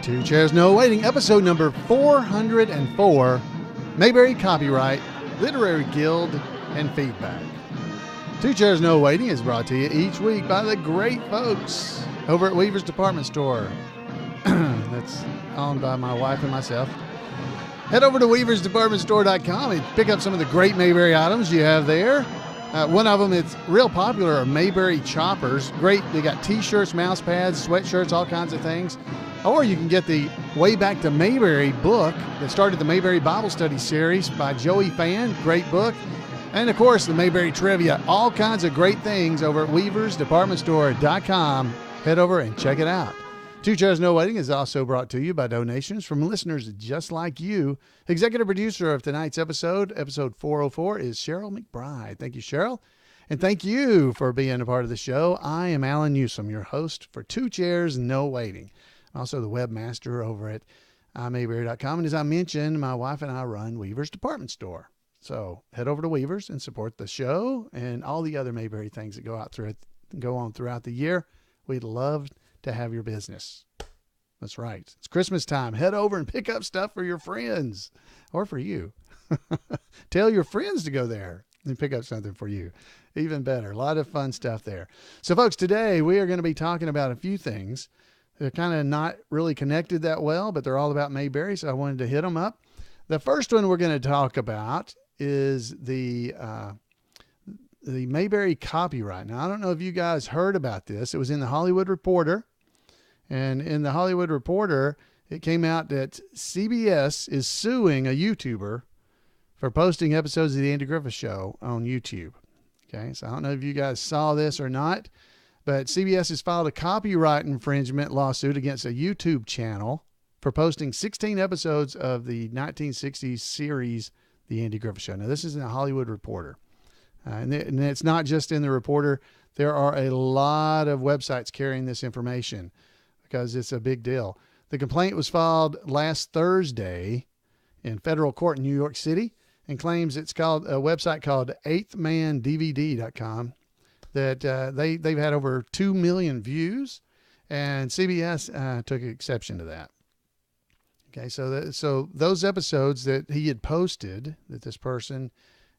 Two Chairs No Waiting, episode number 404, Mayberry Copyright, Literary Guild, and Feedback. Two Chairs No Waiting is brought to you each week by the great folks over at Weaver's Department Store. That's owned by my wife and myself. Head over to weaversdepartmentstore.com and pick up some of the great Mayberry items you have there. One of them that's real popular are Mayberry choppers. Great. They got t-shirts, mouse pads, sweatshirts, all kinds of things. Or you can get the Way Back to Mayberry book that started the Mayberry Bible Study series by Joey Fan. Great book. And, of course, the Mayberry Trivia. All kinds of great things over at weaversdepartmentstore.com. Head over and check it out. Two Chairs No Waiting is also brought to you by donations from listeners just like you. Executive producer of tonight's episode 404, is Cheryl McBride. Thank you, Cheryl. And thank you for being a part of the show. I am Alan Newsom, your host for Two Chairs No Waiting. Also the webmaster over at Mayberry.com. And as I mentioned, my wife and I run Weaver's Department Store. So head over to Weaver's and support the show and all the other Mayberry things that go on throughout the year. We'd love to have your business. That's right. It's Christmas time. Head over and pick up stuff for your friends or for you. Tell your friends to go there and pick up something for you. Even better. A lot of fun stuff there. So folks, today we are going to be talking about a few things. They're kind of not really connected that well, but they're all about Mayberry, so I wanted to hit them up. The first one we're going to talk about is the Mayberry copyright. Now, I don't know if you guys heard about this. It was in the Hollywood Reporter. And in the Hollywood Reporter, it came out that CBS is suing a YouTuber for posting episodes of the Andy Griffith Show on YouTube. Okay, so I don't know if you guys saw this or not, but CBS has filed a copyright infringement lawsuit against a YouTube channel for posting 16 episodes of the 1960s series, The Andy Griffith Show. Now, this is in the Hollywood Reporter. And it's not just in the Reporter. There are a lot of websites carrying this information because it's a big deal. The complaint was filed last Thursday in federal court in New York City and claims it's called a website called eighthmandvd.com that they've had over 2 million views, and CBS took exception to that. Okay, so those episodes that he had posted, that this person,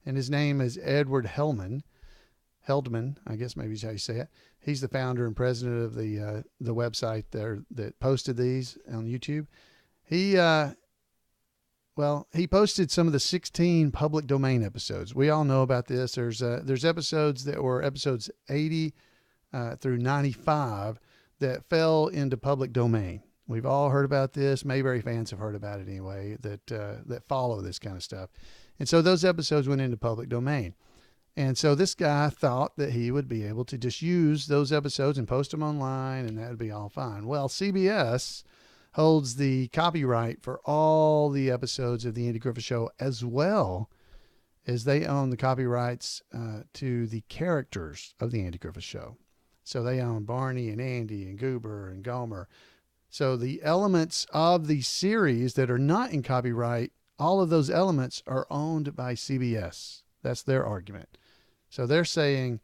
and his name is Edward Heldman, I guess maybe is how you say it. He's the founder and president of the website there that posted these on YouTube. He posted some of the 16 public domain episodes. We all know about this. There's episodes that were episodes 80 through 95 that fell into public domain. We've all heard about this. Mayberry fans have heard about it anyway, that follow this kind of stuff. And so those episodes went into public domain. And so this guy thought that he would be able to just use those episodes and post them online, and that would be all fine. Well, CBS holds the copyright for all the episodes of the Andy Griffith Show, as well as they own the copyrights to the characters of the Andy Griffith Show. So they own Barney and Andy and Goober and Gomer. So the elements of the series that are not in copyright, all of those elements are owned by CBS. That's their argument. So they're saying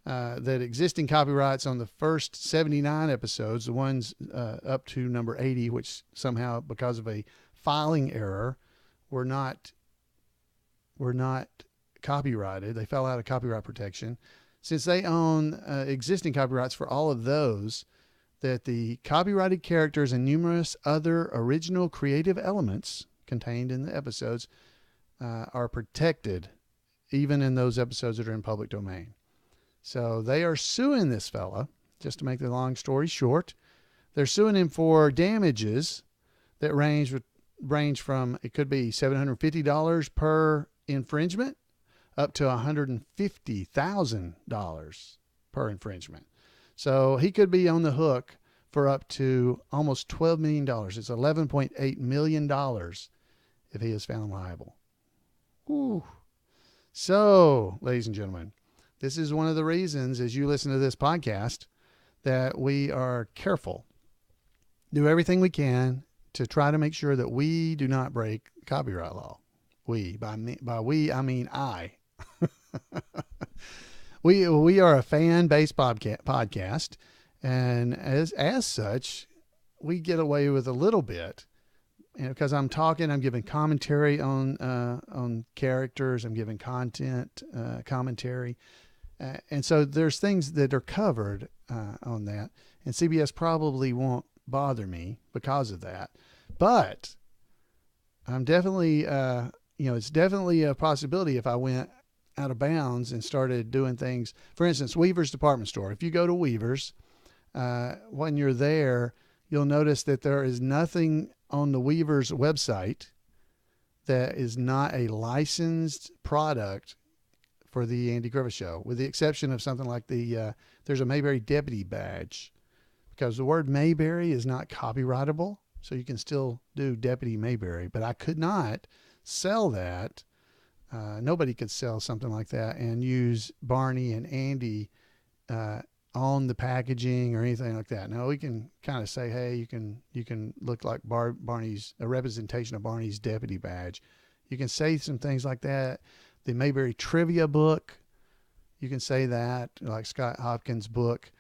that existing copyrights on the first 79 episodes, the ones up to number 80, which somehow because of a filing error were not copyrighted. They fell out of copyright protection. Since they own existing copyrights for all of those, that the copyrighted characters and numerous other original creative elements contained in the episodes are protected even in those episodes that are in public domain. So they are suing this fella, just to make the long story short. They're suing him for damages that range from, it could be $750 per infringement up to $150,000 per infringement. So he could be on the hook for up to almost $12 million. It's $11.8 million if he is found liable. Ooh. So, ladies and gentlemen, this is one of the reasons, as you listen to this podcast, that we are careful. Do everything we can to try to make sure that we do not break copyright law. By we, I mean I. We are a fan-based podcast, and as such, we get away with a little bit, because I'm giving commentary on characters. I'm giving content commentary. And so there's things that are covered on that. And CBS probably won't bother me because of that. But I'm definitely, it's definitely a possibility if I went out of bounds and started doing things. For instance, Weaver's Department Store. If you go to Weaver's, when you're there, you'll notice that there is nothing on the Weaver's website that is not a licensed product for the Andy Griffith Show, with the exception of something like there's a Mayberry Deputy badge, because the word Mayberry is not copyrightable, so you can still do Deputy Mayberry, but I could not sell that. Nobody could sell something like that and use Barney and Andy on the packaging or anything like that. No, we can kind of say, hey, you can look like Barney's, a representation of Barney's Deputy badge. You can say some things like that. The Mayberry Trivia book, you can say that, like Scott Hopkins' book,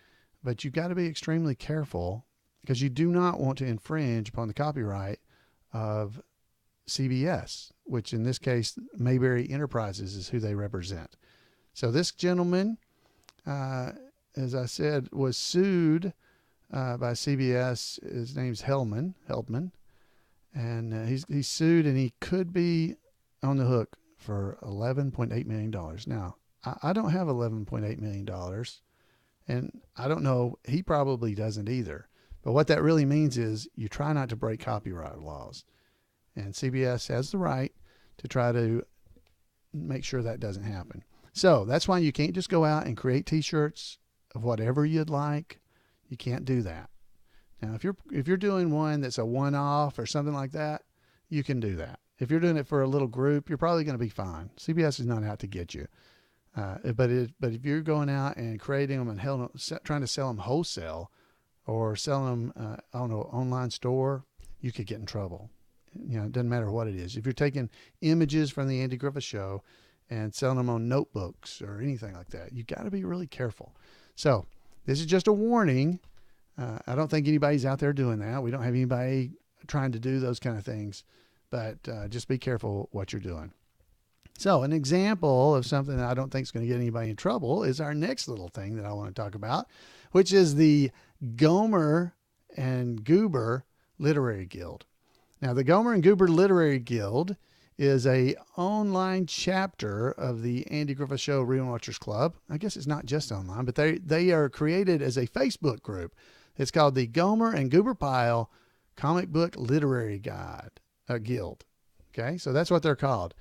but you've got to be extremely careful, because you do not want to infringe upon the copyright of CBS, which in this case, Mayberry Enterprises is who they represent. So this gentleman, as I said, was sued by CBS. His name's Heldman, and he's sued, and he could be on the hook for $11.8 million. Now, I don't have $11.8 million, and I don't know, he probably doesn't either. But what that really means is you try not to break copyright laws. And CBS has the right to try to make sure that doesn't happen. So that's why you can't just go out and create T-shirts of whatever you'd like. You can't do that. Now, if you're doing one that's a one-off or something like that, you can do that. If you're doing it for a little group, you're probably going to be fine. CBS is not out to get you. But if you're going out and creating them and trying to sell them wholesale or sell them on an online store, you could get in trouble. It doesn't matter what it is. If you're taking images from the Andy Griffith Show and selling them on notebooks or anything like that, you got to be really careful. So this is just a warning. I don't think anybody's out there doing that. We don't have anybody trying to do those kind of things, but just be careful what you're doing. So an example of something that I don't think is going to get anybody in trouble is our next little thing that I want to talk about, which is the Gomer and Goober Literary Guild. Now, the Gomer and Goober Literary Guild is a online chapter of the Andy Griffith Show Rewatchers Club. I guess it's not just online, but they are created as a Facebook group. It's called the Gomer and Goober Pile Comic Book Literary Guild. Okay, so that's what they're called.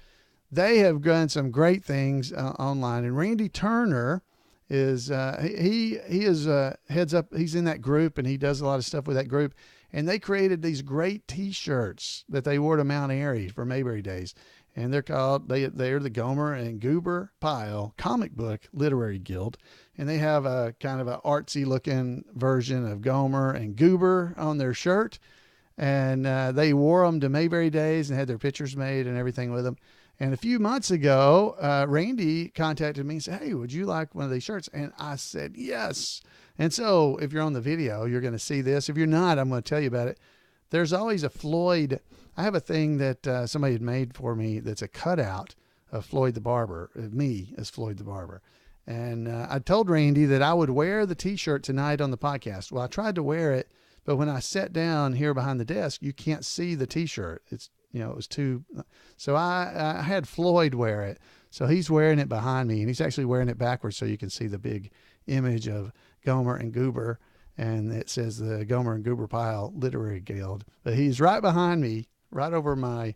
They have done some great things online, and Randy Turner is he is heads up. He's in that group, and he does a lot of stuff with that group. And they created these great T-shirts that they wore to Mount Airy for Mayberry Days, and they're called they're the Gomer and Goober Pile Comic Book Literary Guild, and they have a kind of an artsy looking version of Gomer and Goober on their shirt, and they wore them to Mayberry Days and had their pictures made and everything with them. And a few months ago, Randy contacted me and said, "Hey, would you like one of these shirts?" And I said, yes. And so if you're on the video, you're going to see this. If you're not, I'm going to tell you about it. There's always a Floyd. I have a thing that somebody had made for me that's a cutout of Floyd the Barber, of me as Floyd the Barber. And I told Randy that I would wear the T-shirt tonight on the podcast. Well, I tried to wear it, but when I sat down here behind the desk, you can't see the T-shirt. It was too. So I had Floyd wear it. So he's wearing it behind me, and he's actually wearing it backwards so you can see the big image of Gomer and Goober, and it says the Gomer and Goober Pile Literary Guild. But he's right behind me, right over my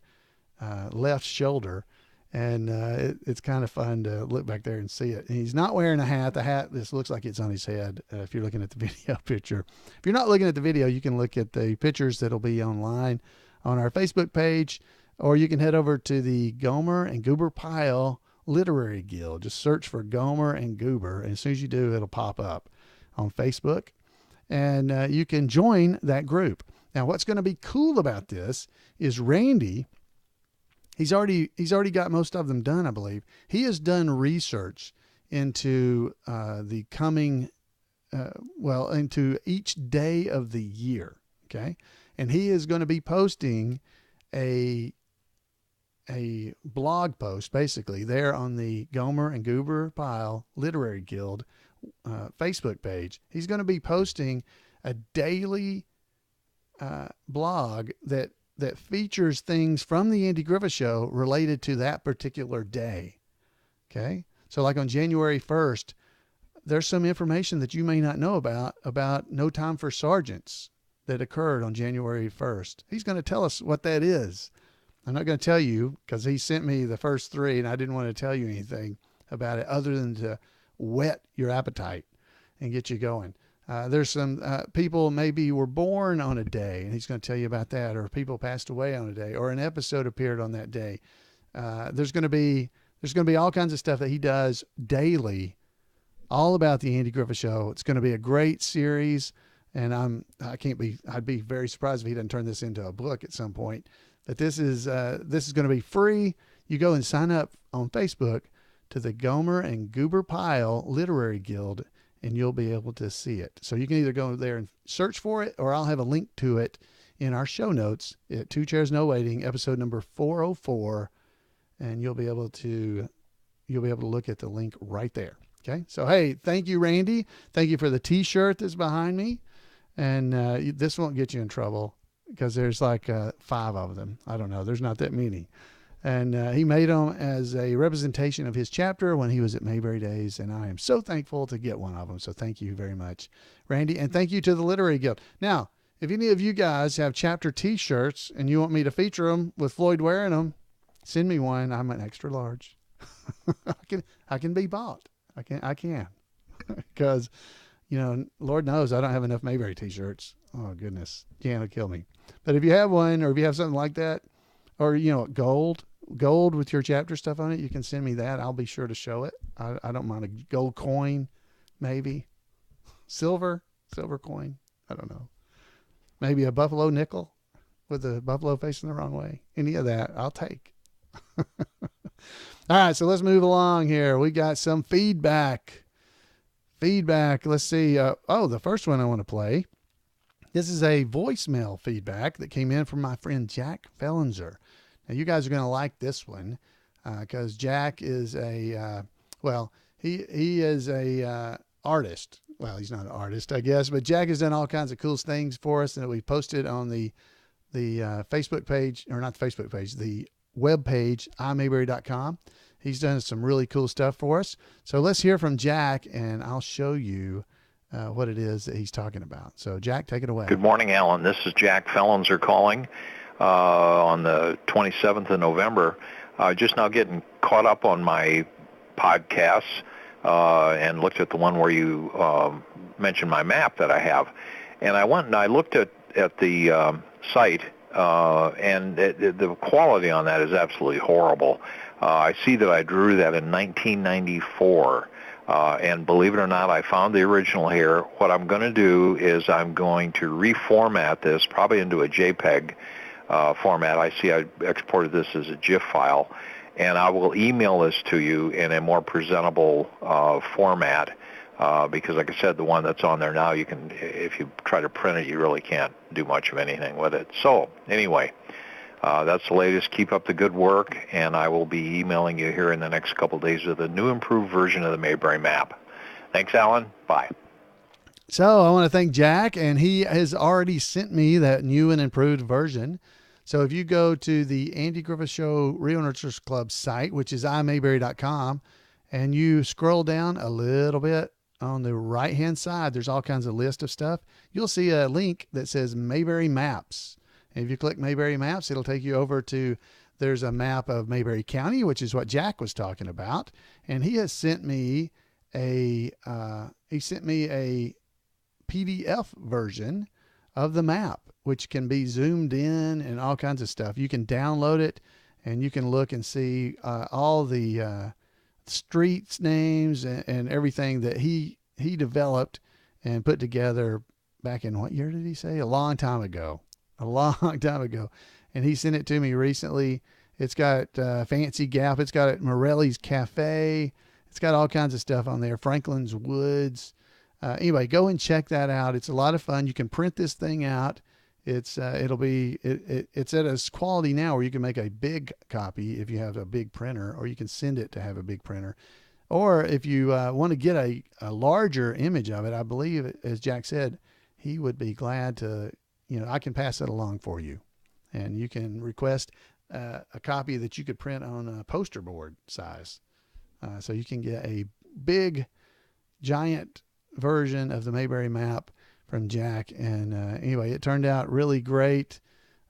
left shoulder, and it's kind of fun to look back there and see it. And he's not wearing a hat. The hat, this looks like it's on his head if you're looking at the video picture. If you're not looking at the video, you can look at the pictures that'll be online on our Facebook page, or you can head over to the Gomer and Goober Pile Literary Guild. Just search for Gomer and Goober, and as soon as you do, it'll pop up on Facebook, and you can join that group. Now, what's going to be cool about this is Randy, he's already got most of them done, I believe. He has done research into the coming, into each day of the year. Okay. And he is going to be posting a blog post basically there on the Gomer and Goober Pile Literary Guild Facebook page. He's going to be posting a daily blog that features things from the Andy Griffith Show related to that particular day. Okay. So like on January 1st, there's some information that you may not know about No Time for Sergeants that occurred on January 1st. He's going to tell us what that is. I'm not going to tell you because he sent me the first 3 and I didn't want to tell you anything about it other than to whet your appetite and get you going. There's some people maybe were born on a day and he's going to tell you about that, or people passed away on a day, or an episode appeared on that day. There's going to be all kinds of stuff that he does daily, all about the Andy Griffith Show. It's going to be a great series, and I'd be very surprised if he doesn't turn this into a book at some point. But this is going to be free. You go and sign up on Facebook to the Gomer and Goober Pile Literary Guild, and you'll be able to see it. So you can either go there and search for it, or I'll have a link to it in our show notes at Two Chairs No Waiting, episode number 404, and you'll be able to look at the link right there. Okay. So, hey, thank you, Randy. Thank you for the t-shirt that's behind me. And this won't get you in trouble because there's like 5 of them. I don't know. There's not that many. And he made them as a representation of his chapter when he was at Mayberry Days. And I am so thankful to get one of them. So thank you very much, Randy. And thank you to the Literary Guild. Now, if any of you guys have chapter t-shirts and you want me to feature them with Floyd wearing them, send me one. I'm an extra large. I can be bought. I can because, Lord knows I don't have enough Mayberry t-shirts. Oh goodness. Jan will kill me. But if you have one, or if you have something like that, or, gold with your chapter stuff on it, you can send me that. I'll be sure to show it. I don't mind a gold coin, maybe silver coin. I don't know. Maybe a buffalo nickel with the buffalo facing the wrong way. Any of that I'll take. All right, so let's move along here. We got some feedback. Let's see. The first one I want to play. This is a voicemail feedback that came in from my friend Jack Fellenzer. Now, you guys are going to like this one because Jack is he is a artist. Well, he's not an artist, I guess, but Jack has done all kinds of cool things for us that we posted on the Facebook page, or not the Facebook page, the web page, imayberry.com. He's done some really cool stuff for us. So let's hear from Jack, and I'll show you what it is that he's talking about. So, Jack, take it away. Good morning, Alan. This is Jack Fellenzer calling on the 27th of November. Just now getting caught up on my podcasts and looked at the one where you mentioned my map that I have. And I went and I looked at the site, and the quality on that is absolutely horrible. I see that I drew that in 1994, and believe it or not, I found the original here. What I'm going to do is I'm going to reformat this probably into a JPEG format. I see I exported this as a GIF file, and I will email this to you in a more presentable format. Because, like I said, the one that's on there now, you can, if you try to print it, you really can't do much of anything with it. So, anyway, that's the latest. Keep up the good work, and I will be emailing you here in the next couple of days with a new improved version of the Mayberry Map. Thanks, Alan. Bye. So, I want to thank Jack, and he has already sent me that new and improved version. So, if you go to the Andy Griffith Show Realtors Club site, which is imayberry.com, and you scroll down a little bit, on the right-hand side, there's all kinds of list of stuff. You'll see a link that says Mayberry Maps. And if you click Mayberry Maps, it'll take you over to, there's a map of Mayberry County, which is what Jack was talking about. And he has sent me a PDF version of the map, which can be zoomed in and all kinds of stuff. You can download it and you can look and see all the streets names and everything that he developed and put together back in, what year did he say? A long time ago. And he sent it to me recently. It's got Fancy Gap. It's got Morelli's Cafe. It's got all kinds of stuff on there. Franklin's Woods. Anyway, go and check that out. It's a lot of fun. You can print this thing out It's it's at a quality now where you can make a big copy if you have a big printer, or you can send it to have a big printer. Or if you want to get a larger image of it, I believe, as Jack said, he would be glad to, I can pass that along for you. And you can request a copy that you could print on a poster board size. So you can get a big, giant version of the Mayberry Map from Jack. And anyway, it turned out really great.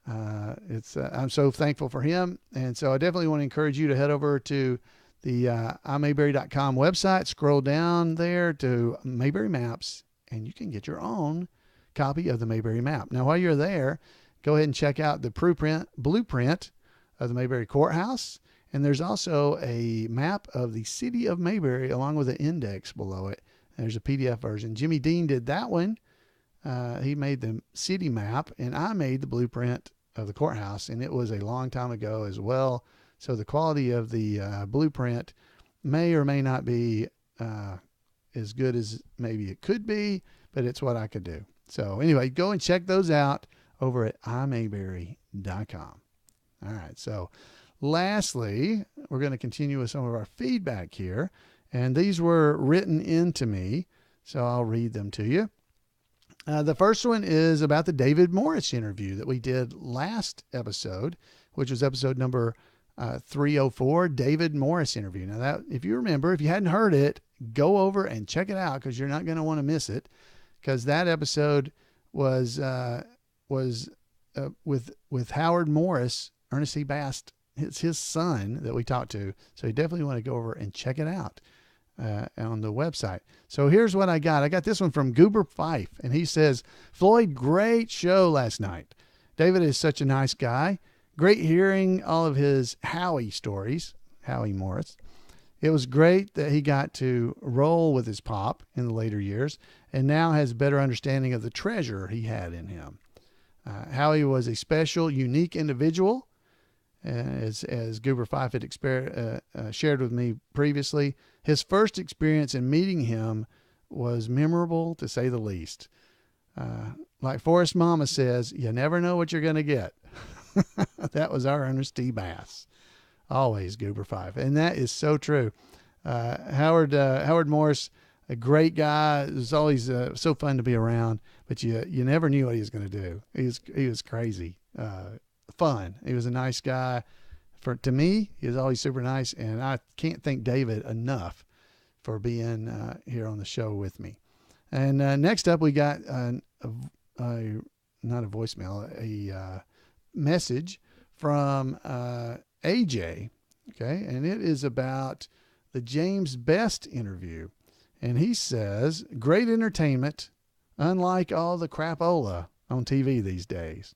I'm so thankful for him. And so I definitely want to encourage you to head over to the imayberry.com website, scroll down there to Mayberry Maps, and you can get your own copy of the Mayberry Map. Now, while you're there, go ahead and check out the blueprint of the Mayberry Courthouse. And there's also a map of the city of Mayberry along with an index below it. There's a PDF version. Jimmy Dean did that one. He made the city map, and I made the blueprint of the courthouse, and it was a long time ago as well. So the quality of the blueprint may or may not be as good as maybe it could be, but it's what I could do. So anyway, go and check those out over at imayberry.com. All right. So lastly, we're going to continue with some of our feedback here. And these were written into me, so I'll read them to you. The first one is about the David Morris interview that we did last episode, which was episode number 304, David Morris interview. Now, that, if you remember, if you hadn't heard it, go over and check it out, because you're not going to want to miss it, because that episode was with Howard Morris, Ernest C. Bass. It's his son that we talked to, so you definitely want to go over and check it out on the website. So here's what I got. I got this one from Goober Fife, and he says, Floyd, great show last night. David is such a nice guy. Great hearing all of his Howie stories, Howie Morris. It was great that he got to roll with his pop in the later years and now has a better understanding of the treasure he had in him. Howie was a special, unique individual, as Goober Fife had shared with me previously. His first experience in meeting him was memorable, to say the least. Like Forrest Mama says, you never know what you're going to get. That was our Ernest T. Bass. Always Goober Fife. And that is so true. Howard Morris, a great guy. It was always so fun to be around, but you never knew what he was going to do. He was crazy. Fun. He was a nice guy. To me, he was always super nice, and I can't thank David enough for being here on the show with me. And next up, we got not a voicemail, a message from AJ, okay, and it is about the James Best interview. And he says, great entertainment, unlike all the crapola on TV these days.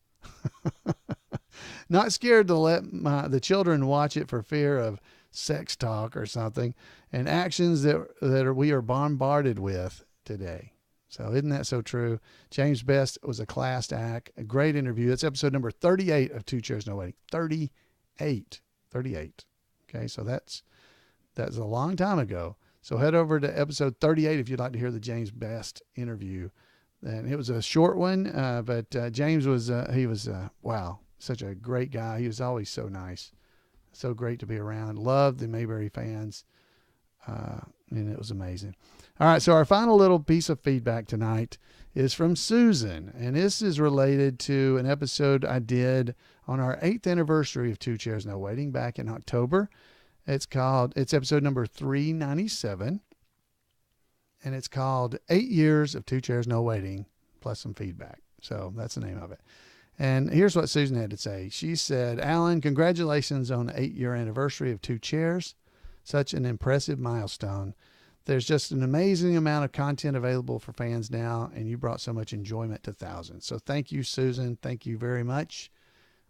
Not scared to let the children watch it for fear of sex talk or something, and actions that we are bombarded with today. So isn't that so true? James Best was a class act, a great interview. That's episode number 38 of Two Chairs No Wedding. 38. Okay, so that's a long time ago. So head over to episode 38 if you'd like to hear the James Best interview. And it was a short one, but James was, wow, such a great guy. He was always so nice. So great to be around. Loved the Mayberry fans. And it was amazing. All right, so our final little piece of feedback tonight is from Susan, and this is related to an episode I did on our 8th anniversary of Two Chairs No Waiting back in October. It's episode number 397, and it's called 8 Years of Two Chairs No Waiting, plus some feedback. So that's the name of it. And here's what Susan had to say. She said, Alan, congratulations on the 8-year anniversary of Two Chairs. Such an impressive milestone. There's just an amazing amount of content available for fans now, and you brought so much enjoyment to thousands. So thank you, Susan. Thank you very much.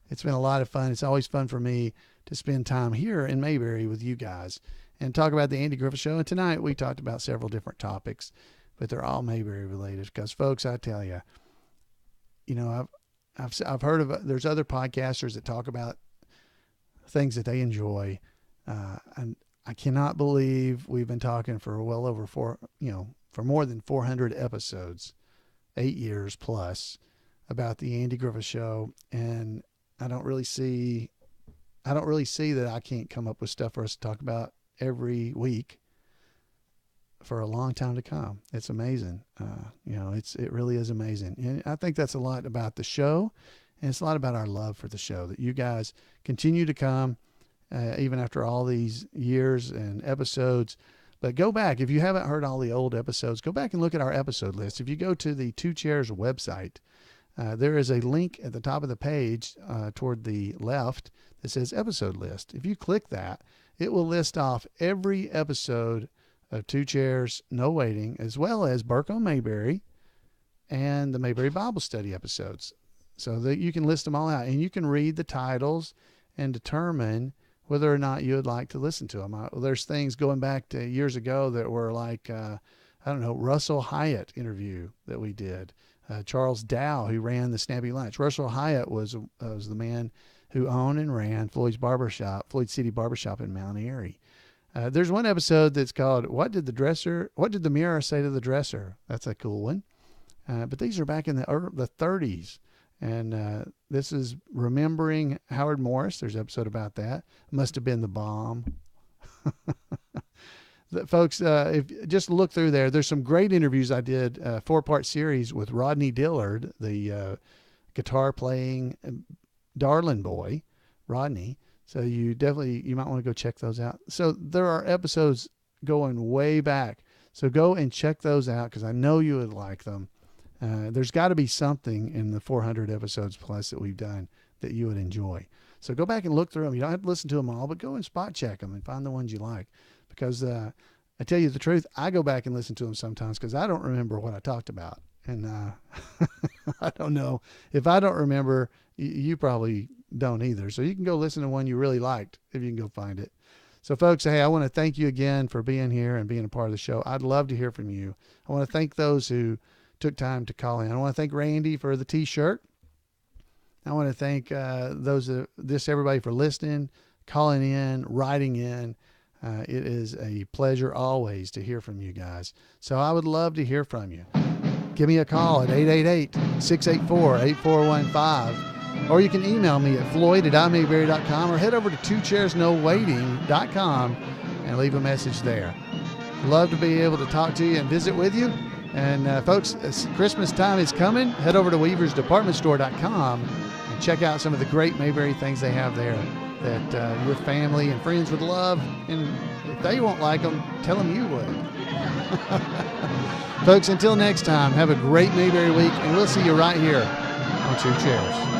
It's been a lot of fun. It's always fun for me to spend time here in Mayberry with you guys and talk about the Andy Griffith Show. And tonight we talked about several different topics, but they're all Mayberry related because, folks, I tell you, I've heard of there's other podcasters that talk about things that they enjoy, and I cannot believe we've been talking for well over for more than 400 episodes, 8 years plus, about the Andy Griffith Show, and I don't really see that I can't come up with stuff for us to talk about every week for a long time to come. It's amazing. It really is amazing. And I think that's a lot about the show, and it's a lot about our love for the show, that you guys continue to come even after all these years and episodes. But go back, if you haven't heard all the old episodes, go back and look at our episode list. If you go to the Two Chairs website, there is a link at the top of the page toward the left that says episode list. If you click that, it will list off every episode of Two Chairs, No Waiting, as well as Burke on Mayberry and the Mayberry Bible Study episodes, so that you can list them all out, and you can read the titles and determine whether or not you would like to listen to them. There's things going back to years ago that were like, Russell Hyatt interview that we did. Charles Dow, who ran the Snappy Lunch. Russell Hyatt was the man who owned and ran Floyd City Barbershop in Mount Airy. There's one episode that's called What Did the Mirror Say to the Dresser? That's a cool one. But these are back in the 30s. And this is Remembering Howard Morris. There's an episode about that. Must have been the bomb. Folks, if just look through there, there's some great interviews I did, a 4-part series with Rodney Dillard, the guitar playing Darlin' boy, Rodney. So you might want to go check those out. So there are episodes going way back. So go and check those out, because I know you would like them. There's got to be something in the 400 episodes plus that we've done that you would enjoy. So go back and look through them. You don't have to listen to them all, but go and spot check them and find the ones you like. Because I tell you the truth, I go back and listen to them sometimes because I don't remember what I talked about. And I don't know. If I don't remember, you probably don't either. So you can go listen to one you really liked if you can go find it. So folks, hey, I want to thank you again for being here and being a part of the show. I'd love to hear from you. I want to thank those who took time to call in. I want to thank Randy for the t-shirt. I want to thank everybody for listening, calling in, writing in. It is a pleasure always to hear from you guys. So I would love to hear from you. Give me a call at 888-684-8415, or you can email me at floyd@imayberry.com, or head over to twocairsnowaiting.com and leave a message there. Love to be able to talk to you and visit with you. And folks, Christmas time is coming. Head over to weaversdepartmentstore.com and check out some of the great Mayberry things they have there that your family and friends would love. And if they won't like them, tell them you would. Folks, until next time, have a great Mayberry week, and we'll see you right here on Two Chairs.